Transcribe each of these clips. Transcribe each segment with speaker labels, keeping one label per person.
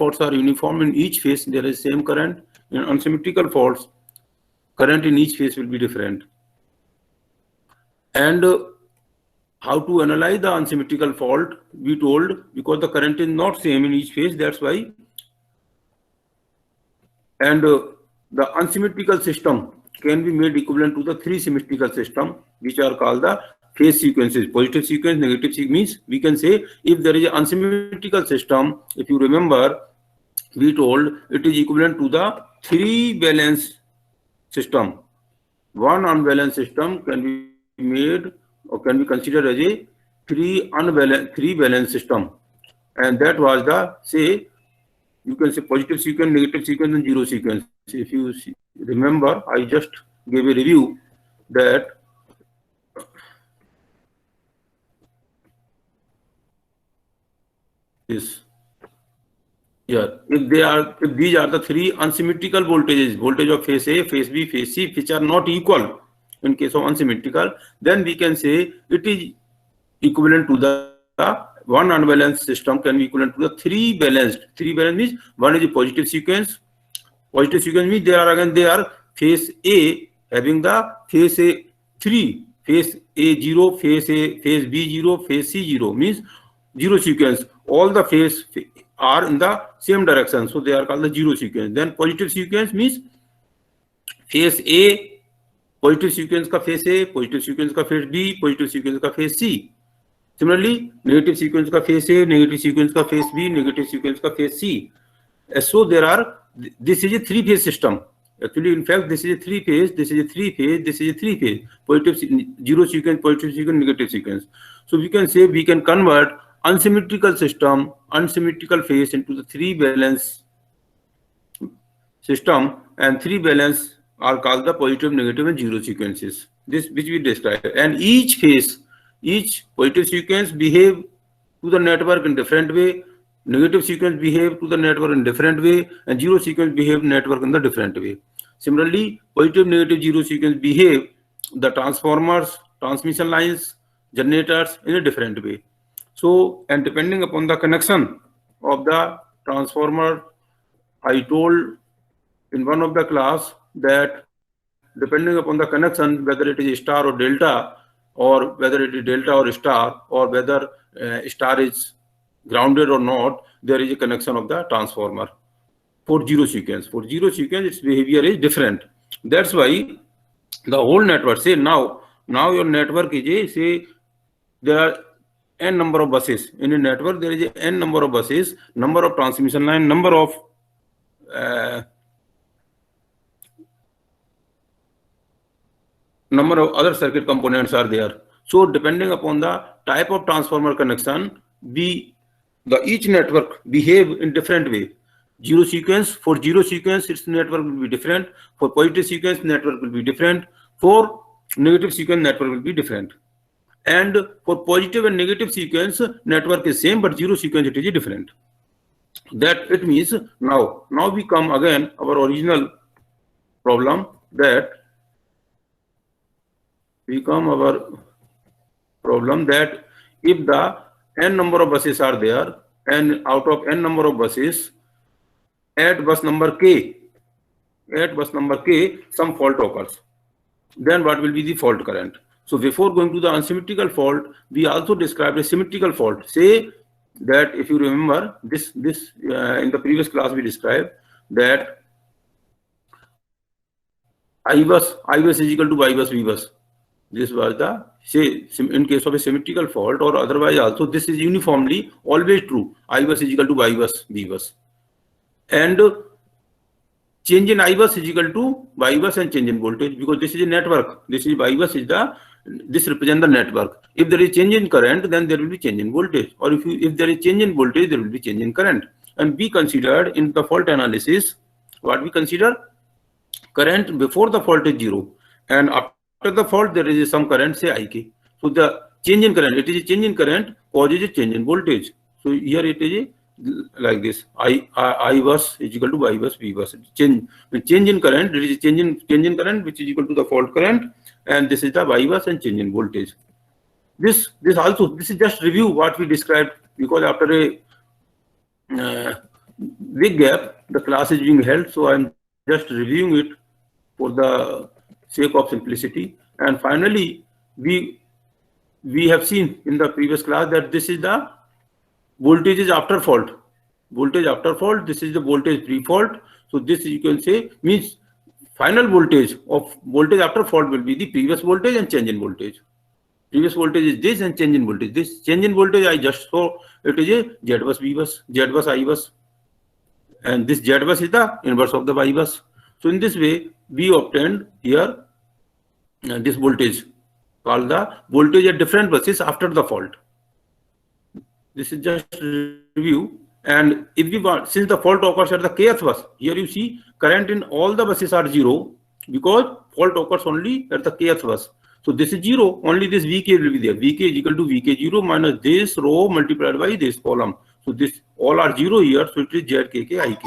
Speaker 1: faults are uniform in each phase, there is same current. In unsymmetrical faults, current in each phase will be different. And how to analyze the unsymmetrical fault? We told because the current is not same in each phase, that's why. And the unsymmetrical system can be made equivalent to the three symmetrical system, which are called the phase sequences. Positive sequence, negative sequence means we can say if there is an unsymmetrical system, if you remember, we told it is equivalent to the three balance system. One unbalanced system can be made or can be considered as a three balance system, and that was the, say, you can say positive sequence, negative sequence, and zero sequence. If you remember, I just gave a review that is, yeah, if these are the three unsymmetrical voltages, voltage of phase A, phase B, phase C, which are not equal in case of unsymmetrical, then we can say it is equivalent to the one unbalanced system can be equivalent to the three balanced. Three balanced means one is a positive sequence. Positive sequence means they are phase A having the phase A 3, phase A 0, phase B 0, phase C 0 means zero sequence. All the phase are in the same direction, so they are called the zero sequence. Then positive sequence means phase A, positive sequence का phase A, positive sequence का phase B, positive sequence का phase C. Similarly, negative sequence का phase A, negative sequence का phase B, negative sequence का phase C. So this is a three-phase system. Actually, in fact, this is a three-phase, this is a three-phase, this is a three-phase. Positive zero sequence, positive sequence, negative sequence. So we can say we can convert unsymmetrical system, unsymmetrical phase into the three balance system, and three balance are called the positive, negative, and zero sequences. This which we described, and each phase, each positive sequence behave to the network in different way, negative sequence behave to the network in different way, and zero sequence behave network in the different way. Similarly, positive, negative, zero sequence behave the transformers, transmission lines, generators in a different way. So, and depending upon the connection of the transformer, I told in one of the class that depending upon the connection, whether it is star or delta, or whether it is delta or star, or whether star is grounded or not, there is a connection of the transformer. For zero sequence, its behavior is different. That's why the whole network, say now your network is a, say there are n number of buses in a network. There is a n number of buses, number of transmission line, number of other circuit components are there. So depending upon the type of transformer connection, each network behave in different way. Zero sequence, for zero sequence, its network will be different. For positive sequence, network will be different. For negative sequence, network will be different. And for positive and negative sequence, network is same, but zero sequence it is different. That it means now we come again our original problem, that if the n number of buses are there, and out of n number of buses, at bus number k, some fault occurs. Then what will be the fault current? So before going to the unsymmetrical fault, we also described a symmetrical fault. Say that if you remember this in the previous class we described that I bus is equal to Y bus V bus. This was the, say, in case of a symmetrical fault, or otherwise also this is uniformly always true. I bus is equal to Y bus V bus, and change in I bus is equal to Y bus and change in voltage, because this is a network. This is Y bus is this represents the network. If there is change in current, then there will be change in voltage, or if there is change in voltage, there will be change in current. And we considered in the fault analysis, what we consider, current before the fault is zero, and after the fault there is some current, say IK. So the change in current, it is a change in current causes a change in voltage. So here it is like this, I bus is equal to Y bus V bus. Change in current, there is a change in current which is equal to the fault current, and this is the Y bus and change in voltage. This is just review what we described, because after big gap. The class is being held, so I'm just reviewing it for the sake of simplicity. And finally, we have seen in the previous class that this is the voltages after fault. Voltage after fault, this is the voltage pre-fault. So this you can say means final voltage of voltage after fault will be the previous voltage and change in voltage. Previous voltage is this and change in voltage. This change in voltage I just saw, it is a Z bus, V bus, Z bus, I bus, and this Z bus is the inverse of the Y bus. So in this way we obtained here this voltage called the voltage at different buses after the fault. This is just review. And if we want, since the fault occurs at the kth bus, here you see current in all the buses are 0 because fault occurs only at the kth bus. So this is 0, only this Vk will be there. Vk is equal to Vk0 minus this row multiplied by this column. So this all are 0 here, so it is Zkk Ik.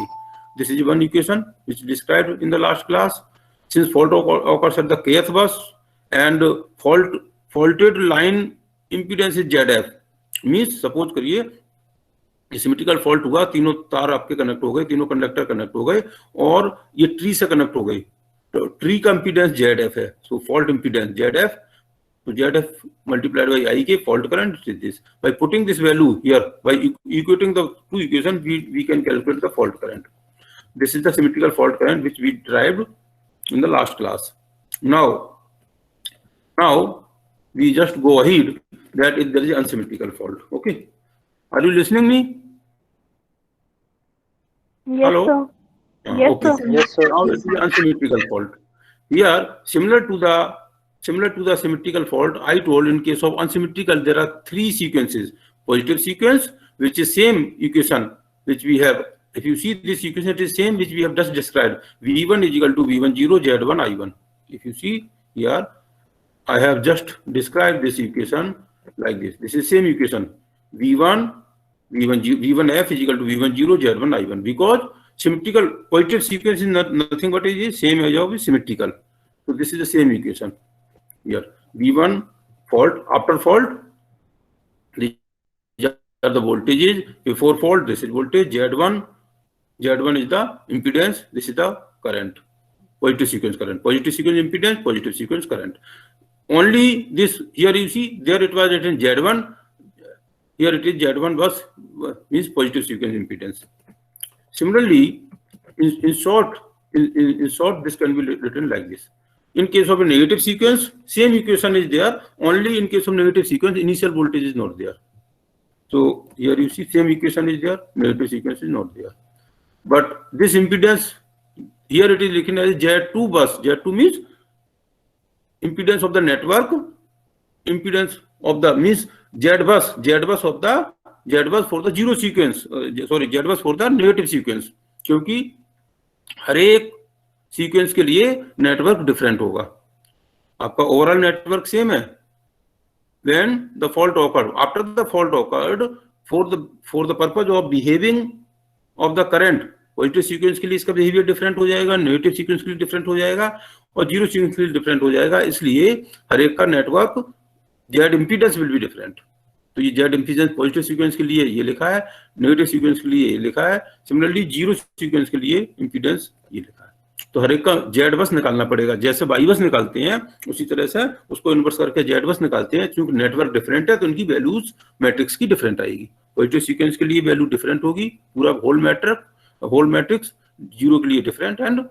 Speaker 1: This is one equation which is described in the last class. Since fault occurs at the kth bus and faulted line impedance is Zf, means suppose करिए symmetrical fault हुआ, तीनों तार आपके connect हो गए, तीनों conductor connect हो गए और ये ट्री से कनेक्ट हो गई, तो ट्री का इंपीडेंस ZF है. सो फॉल्ट इंपीडेंस ZF, तो ZF मल्टीप्लाइड बाय I के fault current is this. By putting this value here, by equating the two equation we can calculate the fault current. This is the symmetrical fault current which we derived in the last class. Now we just go ahead that if there is unsymmetrical fault. Okay, are you listening me?
Speaker 2: Yes,
Speaker 1: Hello?
Speaker 2: sir. Yes,
Speaker 1: Okay.
Speaker 2: sir.
Speaker 3: Yes, sir.
Speaker 1: Now it is unsymmetrical fault. Here, similar to the symmetrical fault, I told in case of unsymmetrical there are 3 sequences. Positive sequence, which is same equation which we have. If you see this equation, it is same which we have just described. V1 is equal to V10 Z1 I1. If you see here, I have just described this equation like this. This is same equation. V1F is equal to V10 Z1 I1, because symmetrical positive sequence is nothing but is same as of symmetrical. So this is the same equation here. V1 fault, after fault, these are the voltages. Before fault, this is voltage Z1. Z1 is the impedance. This is the current. Positive sequence current. Positive sequence impedance. Positive sequence current. Only this here you see, there it was written Z1. Here it is Z1 bus, means positive sequence impedance. Similarly, in short, this can be written like this. In case of a negative sequence, same equation is there. Only in case of negative sequence, initial voltage is not there. So here you see same equation is there. Negative sequence is not there. But this impedance, here it is written as Z2 bus. Z2 means impedance of the network. Impedance of the means Z bus of the Z bus for the zero sequence. Sorry, Z bus for the negative sequence. क्योंकि हर एक sequence के लिए network different होगा. आपका overall network same है. When the fault occurred, after the fault occurred, for the purpose of behaving of the current, positive sequence के लिए इसका बिहेवियर डिफरेंट हो जाएगा, नेगेटिव सीक्वेंस के लिए डिफरेंट हो जाएगा और जीरो सीक्वेंस के लिए डिफरेंट हो जाएगा. इसलिए हर एक का network Z impedance will be different. तो ये जेड इंपीडेंस पॉजिटिव सीक्वेंस के लिए ये लिखा है, नेगेटिव सीक्वेंस के लिए ये लिखा है. सिमिलरली जीरो सीक्वेंस के लिए इंपीडेंस ये लिखा है. तो हर एक का जेड बस निकालना पड़ेगा. जैसे वाई बस निकालते हैं उसी तरह से उसको इन्वर्स करके जेड बस निकालते हैं. क्योंकि नेटवर्क डिफरेंट है तो उनकी वैल्यूज मैट्रिक्स की डिफरेंट आएगी. पॉजिटिव सीक्वेंस के लिए वैल्यू डिफरेंट होगी, पूरा होल मैट्रिक्स. जीरो के लिए different and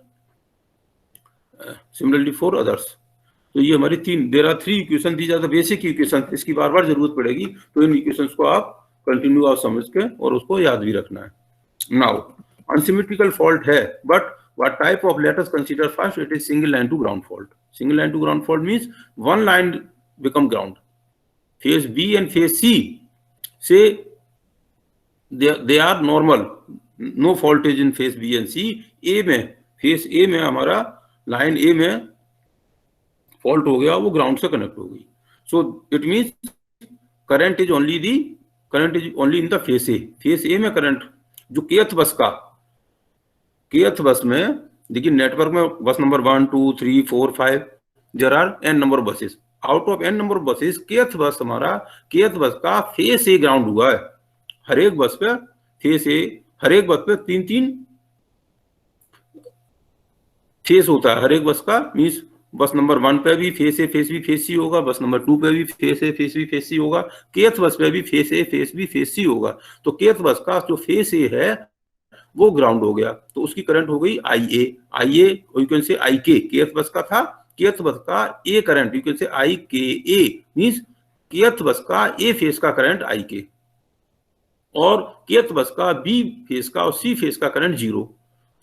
Speaker 1: similarly for others. तो ये हमारी there are 3 equation. These are the basic equation. इसकी बार बार जरूरत पड़ेगी तो इन इक्वेशंस को आप कंटिन्यू आप समझ के और उसको याद भी रखना है. नाउ अनसिमेट्रिकल फॉल्ट है, but what type of, let us consider first, it is single line to ground fault. Single line to ground fault means one line become ground. Phase B and phase C, say they are normal, no voltage in phase B and C. A में, phase A में हमारा line A में fault हो गया, वो ground से connect हो गई. So it means current is only in the phase A. Phase A में current जो kth बस का, kth बस में देखिए नेटवर्क में bus number 1 2 3 4 5 there are n number buses. Out of n number buses kth bus हमारा kth bus का face ए ground हुआ है. हर एक बस पे फेस ए हर एक बस पे 3-3 फेस होता है हर एक बस का, मीन्स बस नंबर 1 पे भी फेस ए फेस बी फेस सी होगा, बस नंबर 2 पे भी फेस ए फेस बी फेस सी होगा, केथ बस पे भी फेस ए फेस बी फेस सी होगा। तो केथ बस का जो फेस ए है वो ग्राउंड हो गया, तो उसकी करंट हो गई आई ए यू कैन से आई के, केथ बस का था, केथ बस का ए करंट यू कैन से आई के ए, मीन्स केथ बस का ए फेस का करंट आई के, और केथ बस का बी फेस का और सी फेस का करंट 0।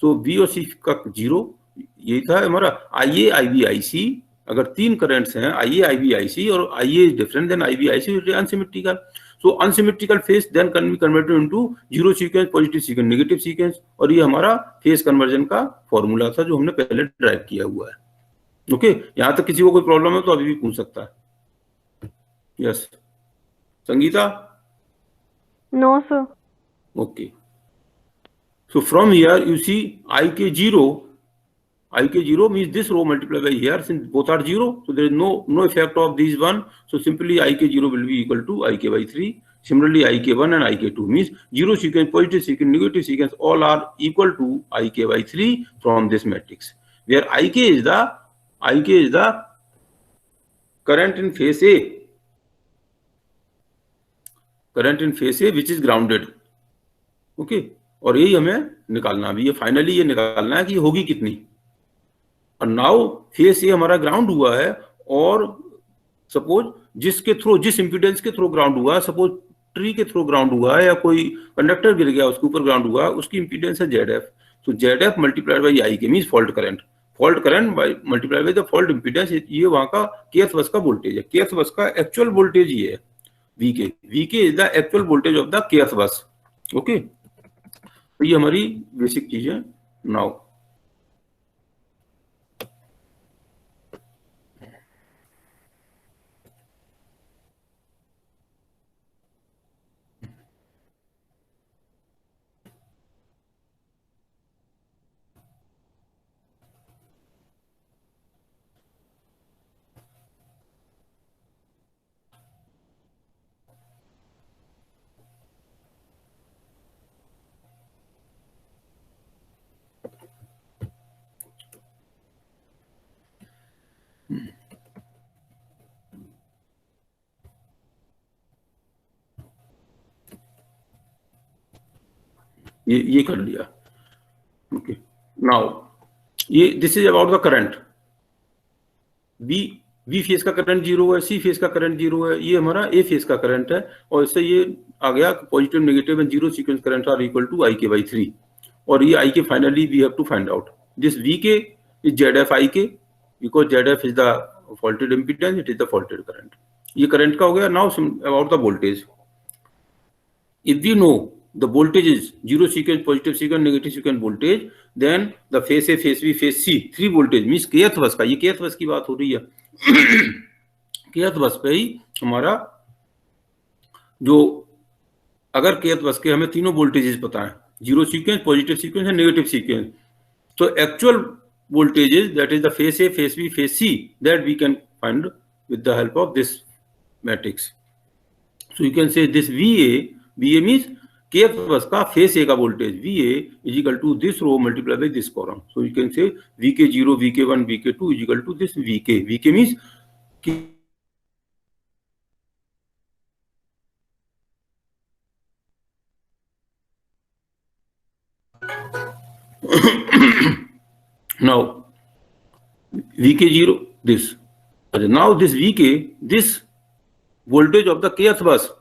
Speaker 1: तो बी और सी का 0, यही था हमारा आई ए आई बी आई सी। अगर 3 करंट्स हैं आई ए आई बी आई सी और I A is different than I B I C, it is unsymmetrical. So unsymmetrical phase then can be converted into zero sequence, positive sequence, negative sequence, और ये हमारा face conversion का formula था जो हमने पहले drive किया हुआ है। ओके, यहां तक किसी को कोई प्रॉब्लम है तो अभी भी पूछ सकता है। Yes Sangeeta?
Speaker 2: No, sir.
Speaker 1: Okay. So from here you see IK0. IK0 means this row multiplied by here, since both are 0, so there is no effect of these one. So simply IK0 will be equal to IK by 3. Similarly, IK1 and IK2 means zero sequence, positive sequence, negative sequence, all are equal to IK by 3 from this matrix, where IK is the current in phase A, current in phase A which is grounded. Okay, और यही हमें निकालना भी है, finally ये निकालना है कि होगी कितनी। और नाउ फेस ए हमारा ग्राउंड हुआ है, और सपोज जिसके थ्रू, जिस इंपीडेंस के थ्रू ग्राउंड हुआ है, सपोज ट्री के थ्रू ग्राउंड हुआ है या कोई कंडक्टर गिर गया उसके ऊपर ग्राउंड हुआ है, उसकी इंपीडेंस है जेड एफ। तो Z F multiplied by I K means fault current, fault current by multiplied by the fault impedance, ये वहां का केथ बस का वोल्टेज है। केथ बस का एक्चुअल वोल्टेज ये है VK, VK is the actual voltage of the kth bus. Okay, तो ये हमारी बेसिक चीज है। नाउ ये कर लिया। ओके, नाउ ये this is about the current. B phase का करंट 0 है, सी फेस का करंट 0 है, ये हमारा ए फेस का करंट है, और इससे ये आ गया positive negative and zero sequence current are equal to I K by 3। और ये I K finally we have to find out this V K is Z F I K, because Z F is the faulted impedance, it is the faulted current. ये करंट का हो गया। Now about the voltage, if we know the voltage is zero sequence, positive sequence, negative sequence voltage, then the phase A, phase B, phase C, three voltage means kth bus का, ये kth बस की बात हो रही है। kth बस पे ही हमारा जो, अगर kth बस के हमें तीनों वोल्टेजेस पता है, zero sequence, positive sequence and negative sequence, तो actual voltages that is the phase A, phase B, phase C, that we can find with the help of this matrix. So you can say this VA means kth bus का face ए का voltage VA is equal to this row multiplied by this column. So you can say VK0, VK1, VK2 is equal to this VK. VK means now VK0 this. Now this VK, this voltage of the kth bus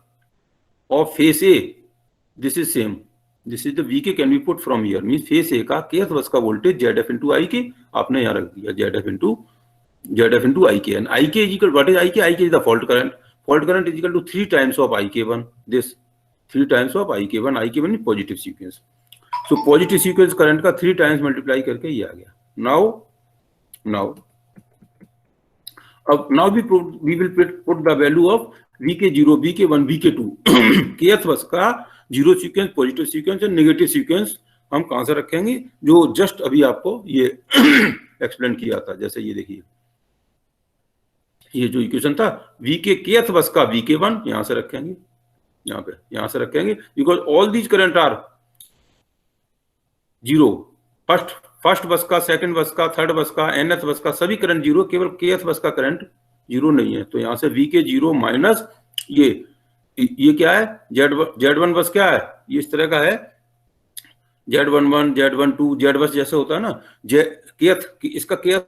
Speaker 1: of phase A, this is same. This is the VK can be put from here. Means phase A का kth bus का voltage ZF into IK आपने यहाँ रख दिया, ZF into IK, and IK is equal, what is IK? IK is the fault current. Fault current is equal to 3 times of IK1. This 3 times of IK1. IK1 is positive sequence. So positive sequence current का 3 times multiply करके ये आ गया. Now we will put the value of VK0, VK1, VK2 kth bus का zero sequence, positive sequence और negative sequence हम कहां से रखेंगे, जो जस्ट अभी आपको ये एक्सप्लेन किया था। जैसे ये देखिए, ये जो इक्वेशन था VK kth बस का VK1 यहां से रखेंगे, यहां से रखेंगे, because all these current are zero, first bus का, सेकंड बस का, थर्ड बस का, nth बस का सभी करंट जीरो, केवल kth बस का करंट जीरो नहीं है। तो यहां से VK जीरो माइनस ये क्या है, Z1 बस क्या है, ये इस तरह का है, Z11, Z12, Z बस जैसे होता है ना, इसका kth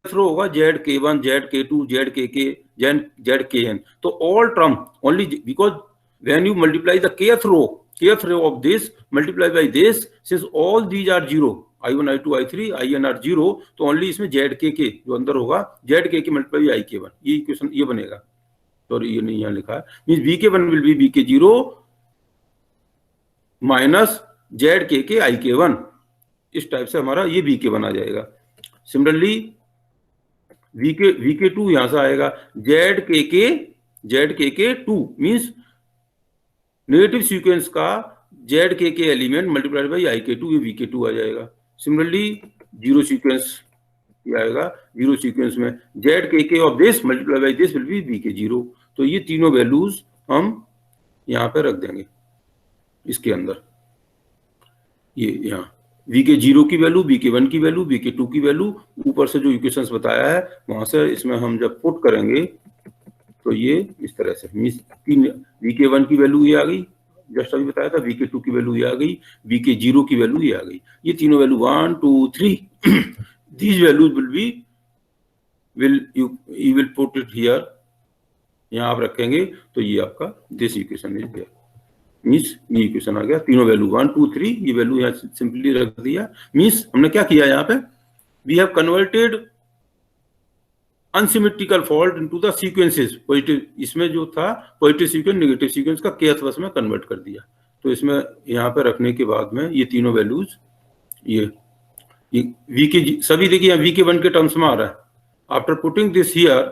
Speaker 1: रो होगा ZK1, ZK2, ZKK, ZKN। तो all term only because when you multiply the kth row of this multiplied by this, since all these are zero, I1, I2, I3, In are zero, तो only इसमें ZKK जो अंदर होगा ZKK multiply by IK1, ये equation ये बनेगा। तो ये नहीं यहाँ लिखा है, means VK1 will be VK0 minus ZKK IK1, इस टाइप से हमारा ये VK1 आ जाएगा। सिमिलरली VK2 यहां से आएगा ZKK2 मींस नेगेटिव सीक्वेंस का ZKK element multiplied by IK2, ये VK2 आ जाएगा। सिमिलरली जीरो सीक्वेंस ये आएगा, जीरो सीक्वेंस में ZKK of this multiplied by this will be VK0। तो ये तीनों वैल्यूज हम यहाँ पे रख देंगे इसके अंदर, ये यहाँ VK0 की वैल्यू, VK1 की वैल्यू, VK2 की वैल्यू, ऊपर से जो इक्वेशंस बताया है वहां से इसमें हम जब पुट करेंगे तो ये इस तरह से VK1 की वैल्यू ये आ गई, जस्ट अभी बताया था, VK2 की वैल्यू ये आ गई, VK0 की वैल्यू ये आ गई। ये तीनों value 1 2 3 these values you will put it here, यहाँ आप रखेंगे तो ये आपका this equation is there, means ये इक्वेशन आ गया, तीनों वैल्यू 1 2 3, ये वैल्यू यहाँ सिंपली रख दिया। मींस हमने क्या किया यहाँ पे, we have converted unsymmetrical fault into the sequences, positive, इसमें जो था पॉजिटिव सीक्वेंस नेगेटिव सीक्वेंस का kth बस में कन्वर्ट कर दिया। तो इसमें यहाँ पे रखने के बाद में ये तीनों वैल्यूज ये VK सभी देखिए VK1 के टर्म्स में आ रहा है। आफ्टर पुटिंग दिस हियर,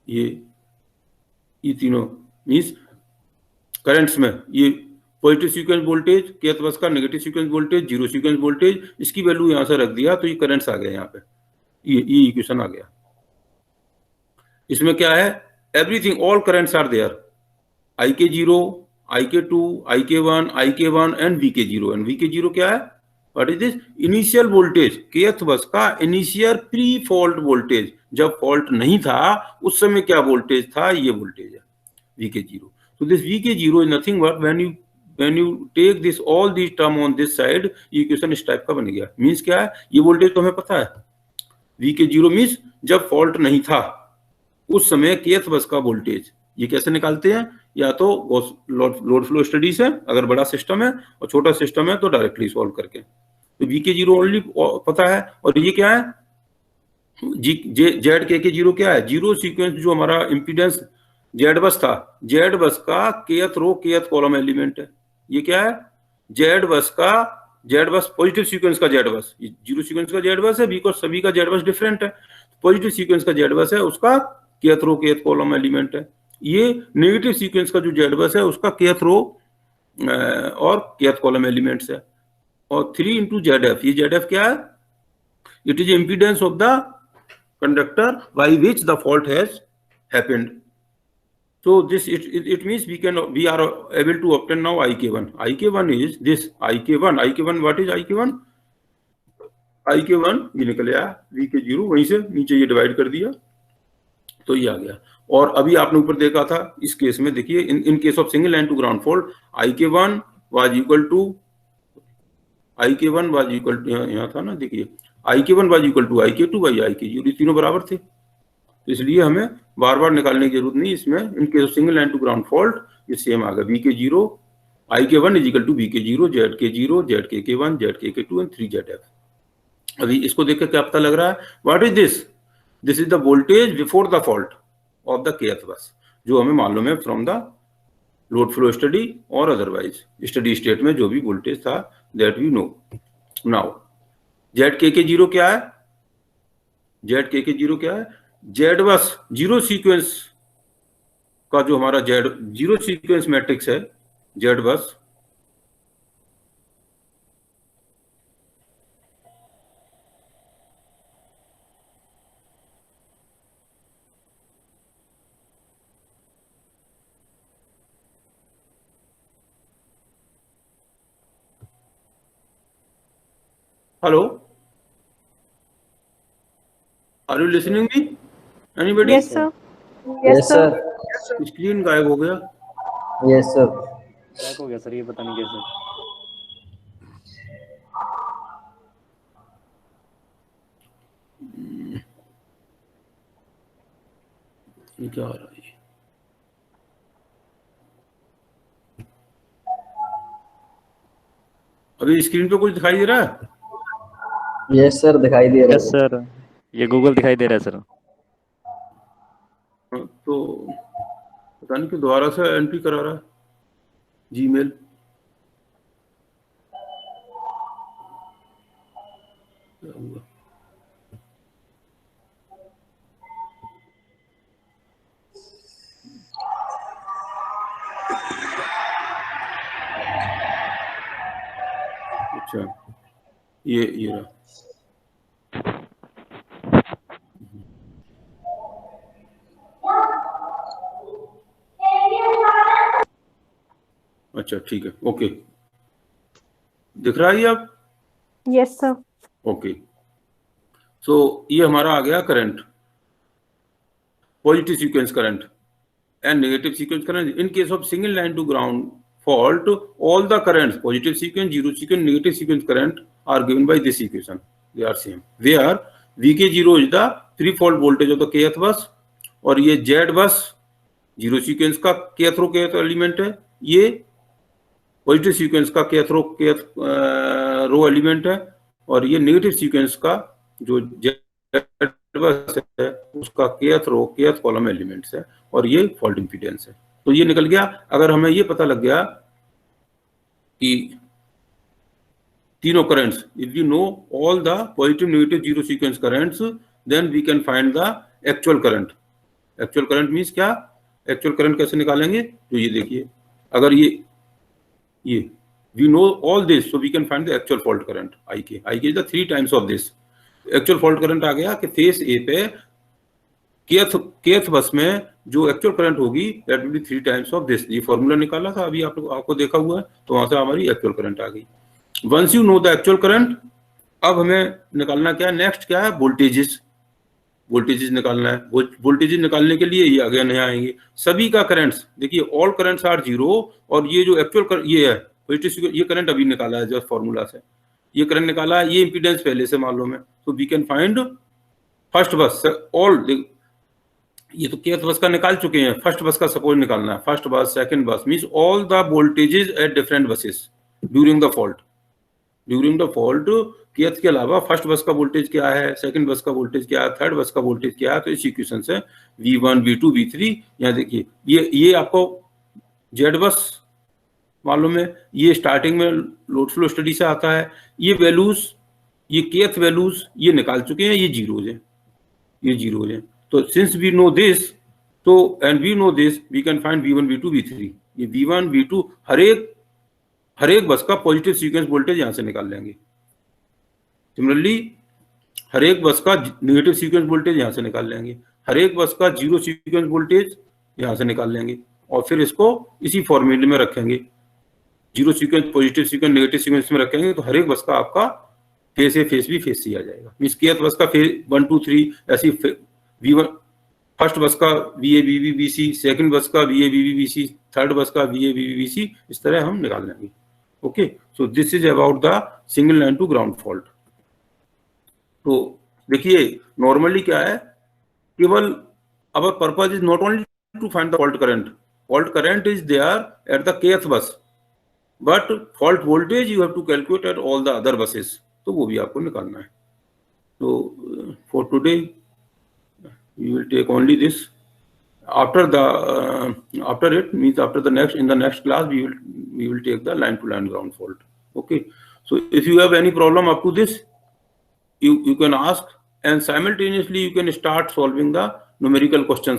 Speaker 1: ये तीनों मींस करंट्स में ये positive sequence voltage, kth bus का negative sequence voltage, zero sequence voltage, इसकी वैल्यू यहां से रख दिया तो ये करंट्स आ गए यहाँ पे, ये इक्वेशन आ गया। इसमें क्या है, everything all currents are there, IK0, IK2, IK1 and VK0। And VK0 क्या है, what is this, initial voltage, kth bus का इनिशियल प्री फॉल्ट वोल्टेज, जब फॉल्ट नहीं था उस समय क्या वोल्टेज था, ये वोल्टेज है VK0। तो this VK0 is nothing but when you take this all these term on this side, ये इक्वेशन इस टाइप का बन गया। मींस क्या है, ये वोल्टेज तो हमें पता है, VK0 मींस जब फॉल्ट नहीं था उस समय kth बस का वोल्टेज। ये कैसे निकालते हैं, या तो लोड फ्लो स्टडी से, अगर बड़ा सिस्टम है, और छोटा सिस्टम है तो डायरेक्टली सॉल्व करके। तो VK0 ओनली पता है, और ये क्या है, ZKK0 क्या है, जीरो सीक्वेंस जो हमारा इंपीडेंस Z बस था, Z बस का kth रो kth कॉलम एलिमेंट है। ये क्या है, Z बस पॉजिटिव सीक्वेंस का Z बस, जीरो सीक्वेंस का Z बस है बिकॉज सभी का Z बस डिफरेंट है। पॉजिटिव सीक्वेंस का Z बस है, उसका kth रो kth कॉलम एलिमेंट है। ये नेगेटिव सीक्वेंस का जो Z बस है उसका kth रो और kth कॉलम एलिमेंट्स है। और 3 into ZF, ये ZF क्या है, it is impedance of the conductor by which the fault has happened. So this it means we are able to obtain now IK1. IK1 is this IK1 what is IK1? IK1 ये निकल आया VK0, वहीं से नीचे ये divide कर दिया तो ये आ गया। और अभी आपने ऊपर देखा था इस केस में, देखिए in case of single line to ground fault IK1 was equal to यहाँ था ना, देखिए IK1 was equal to IK2 by IK0, तीनों बराबर थे, तो इसलिए हमें बार बार निकालने की जरूरत नहीं। इसमें in case of single line to ground fault ये सेम आ गया, VK0 IK1 is equal to VK0 ZK0 ZKK1 ZKK2 and 3ZF। अभी इसको देख कर क्या पता लग रहा है, what is this, this is the voltage before the fault of the kth बस, जो हमें मालूम है from the load flow study और अदरवाइज स्टडी स्टेट में जो भी वोल्टेज था, that we know. Now ZKK0 क्या है, ZKK0 क्या है, Z बस जीरो सीक्वेंस का जो हमारा जीरो सीक्वेंस मैट्रिक्स है Z bus, hello, are you listening me? Anybody?
Speaker 2: Yes, sir.
Speaker 3: Yes, sir.
Speaker 1: Screen गायब हो गया।
Speaker 3: Yes, sir.
Speaker 4: क्रैक हो गया सर, ये पता नहीं कैसे।
Speaker 1: ये क्या आ रहा है? अभी स्क्रीन पे कुछ दिखाई दे रहा है?
Speaker 3: Yes, sir. दिखाई दे रहा
Speaker 4: यस
Speaker 3: है।
Speaker 4: सर, ये गूगल दिखाई दे रहा है सर।
Speaker 1: तो पता नहीं क्यों दोबारा से एंट्री करा रहा है जीमेल। क्या हुआ? अच्छा, ये रहा। अच्छा ठीक है, ओके, दिख रहा है ये अब?
Speaker 2: Yes, sir.
Speaker 1: ओके, सो ये हमारा आ गया current, positive sequence current and negative sequence current. In case of single line to ground fault, all the currents, positive sequence, zero sequence, negative sequence current are given by this equation. They are same. Where VK0 is the free fault voltage of the kth bus और ये Z bus zero sequence का kth रो kth element है, ये positive sequence का kth रो kth रो element है और ये negative sequence का जो Z बस है उसका kth रो kth कॉलम एलिमेंट्स है और ये फॉल्ट इंपीडेंस है। तो ये निकल गया। अगर हमें ये पता लग गया कि तीनों currents, if you know all the positive negative zero sequence currents, then we can find the actual current. Actual current means क्या? एक्चुअल करंट कैसे निकालेंगे? तो ये देखिए, अगर ये we know all this, so we can find the actual fault current IK is the 3 times of this. Actual fault current आ गया कि फेस ए पे kth बस में जो एक्चुअल करंट होगी that will be 3 times of this. ये formula निकाला था अभी आपको देखा हुआ है, तो वहां से हमारी एक्चुअल करंट आ गई। Once you know the actual current, अब हमें निकालना क्या है? नेक्स्ट क्या है? वोल्टेजेस निकालना है। वोल्टेजेस निकालने के लिए ये आगे नहीं आएंगे। सभी का करंट्स देखिए, ऑल करंट्स आर जीरो और ये जो एक्चुअल ये है पॉजिटिव, ये करंट अभी निकाला है जस्ट फॉर्मूला से, ये करंट निकाला है, ये इंपीडेंस पहले से मालूम है। तो वी कैन फाइंड फर्स्ट बस ऑल, ये तो kth बस का निकाल चुके हैं, फर्स्ट बस का सपोज निकालना है। फर्स्ट बस, सेकंड बस means all the voltages at different buses during the fault. kth के अलावा फर्स्ट बस का वोल्टेज क्या है, सेकंड बस का वोल्टेज क्या है, थर्ड बस का वोल्टेज क्या है। तो इस इक्वेशन से V1, V2, V3, यहाँ देखिए ये आपको जेड बस मालूम है, ये स्टार्टिंग में लोड फ्लो स्टडी से आता है। ये वैल्यूज, ये kth वैल्यूज ये निकाल चुके हैं, ये जीरोज हैं, ये जीरोज हैं। तो सिंस वी नो दिस, तो and we know this, we can find V1, V2, V3। ये V1, V2 हर एक बस का पॉजिटिव सीक्वेंस वोल्टेज यहां से निकाल लेंगे। सिमिलरली हर एक बस का नेगेटिव सीक्वेंस वोल्टेज यहां से निकाल लेंगे, हर एक बस का जीरो सीक्वेंस वोल्टेज यहां से निकाल लेंगे और फिर इसको इसी फॉर्मूले में रखेंगे। Zero sequence, positive sequence, negative sequence में रखेंगे तो हर एक बस का आपका फेस ए, फेस बी, फेस सी आ जाएगा। मींस kth बस का फेस 1, 2, 3 ऐसी V1, फर्स्ट बस का VA, VB, BC, सेकंड बस का VA, VB, BC, थर्ड बस का VA, VB, BC, इस तरह हम निकाल लेंगे। Okay, so this is about the single line to ground fault. तो देखिए नॉर्मली क्या है, केवल our purpose is not only to find the fault current is there at the kth bus, but fault voltage you have to calculate at all the other buses, तो वो भी आपको निकालना है। तो for today we will take only this. After it means after the next class we will take the line to line ground fault. Okay, so if you have any problem up to this, you can ask, and simultaneously you can start solving the numerical questions